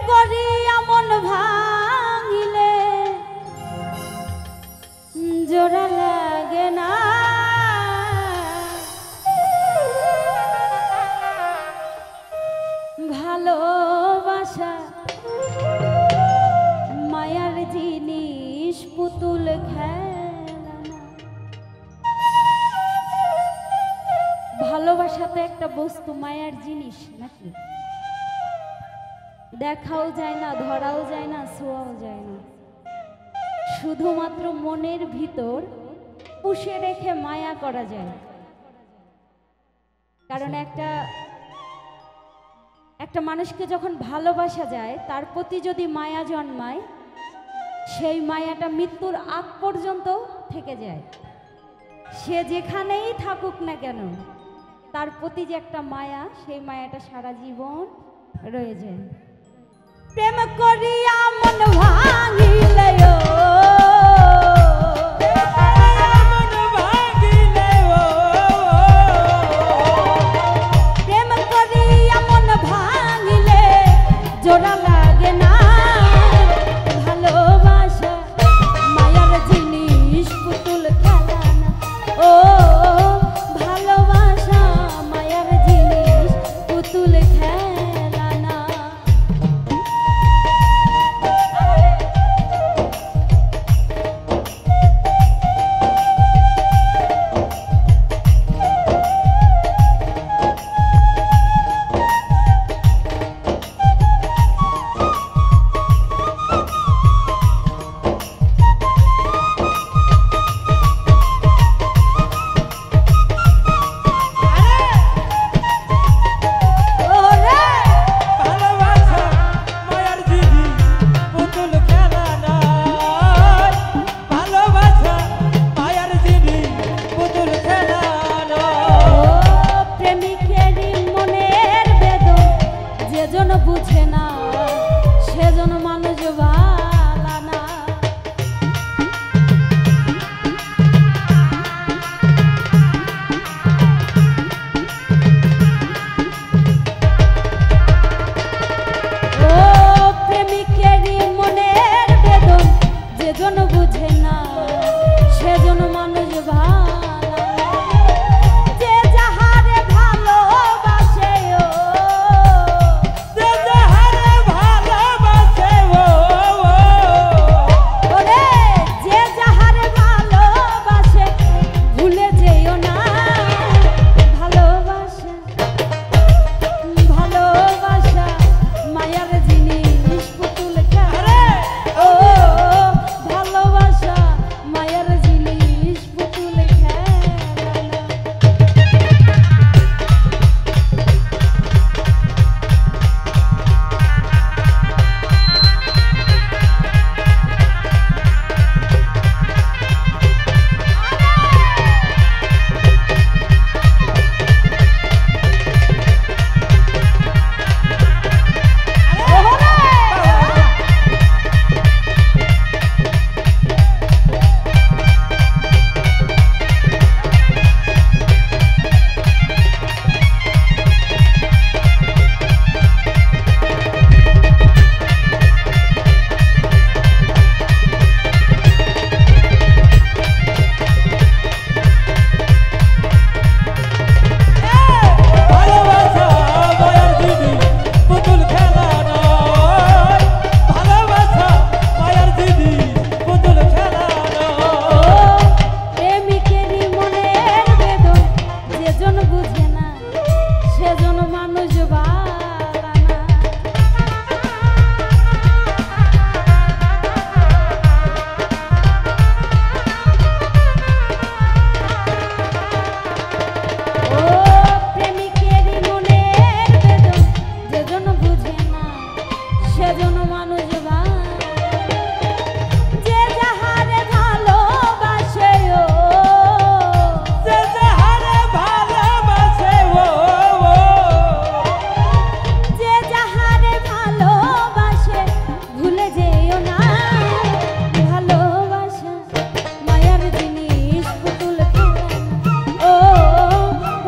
করিয়া মন ভাঙিলে জোড়া লাগে না, ভালোবাসা মায়ার জিনিস পুতুল খেলা না। ভালোবাসা তো একটা বস্তু, মায়ার জিনিস নাকি? দেখাও যায় না, ধরাও যায় না, ছোঁয়াও যায় না, শুধুমাত্র মনের ভিতর পুষে রেখে মায়া করা যায়। কারণ একটা মানুষকে যখন ভালোবাসা যায়, তার প্রতি যদি মায়া জন্মায়, সেই মায়াটা মৃত্যুর আগ পর্যন্ত থেকে যায়। সে যেখানেই থাকুক না কেন, তার প্রতি যে একটা মায়া, সেই মায়াটা সারা জীবন রয়ে যায়। প্রেম করিয়া মন ভাঙিলে প্রেম করিয়া মন ভাঙিলে জোড়া লাগে না, ভালোবাসা মায়ার জিনিস পুতুল খেলা না। ও ভালোবাসা মায়ার জিনিস পুতুল খেলা না। বুঝে না সেজন মানুষ ভালা না। ও প্রেমিকেরই মনের বেদন যেজন বুঝে না সেজন মানুষ ভালা। যে যাহারে ভালোবাসে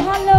ভালো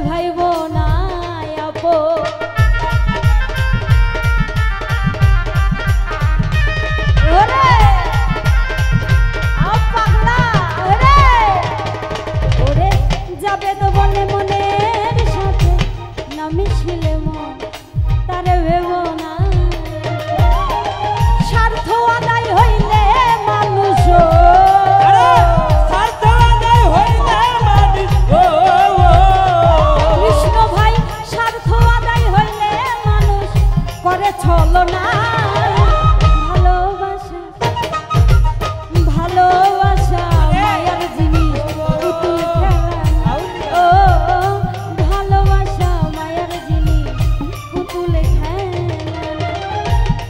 ভাইব না আপো ওরে পাগলা ওরে ওরে যাবে তো মনে মনের সাথে নামি ছিলে মন তারে ভেব না স্বার্থ আদায় হইলে মানুষ কৃষ্ণ ভাই স্বার্থ আদায় হইলে মানুষ করে ছলো না ভালোবাসা ভালোবাসা মায়ার জিনিস পুতুল খেলা ও ভালোবাসা মায়ার জিনিস পুতুল খেলা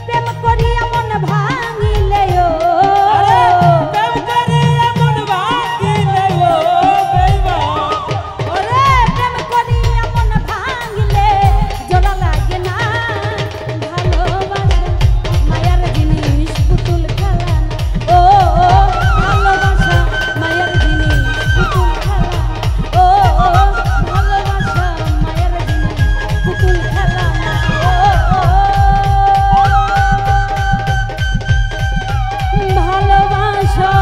প্রেম করিয়া মন ভাঙিলে ও প্রেম করিয়া মন ভাঙিলে ও ওরে প্রেম করিয়া মন ভাঙিলে জোড়া লাগে না ভালোবাসা মায়ার জিনিস পুতুল খেলা ও ভালোবাসা মায়ার জিনিস পুতুল খেলা ও ভালোবাসা মায়ার জিনিস পুতুল খেলা ভালোবাসা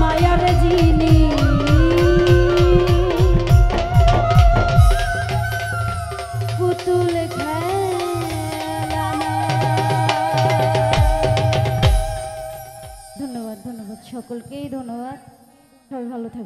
মায়ার জিনিস পুতুল খেলা ধন্যবাদ ধন্যবাদ সকলকেই ধন্যবাদ সবাই ভালো থাকবেন।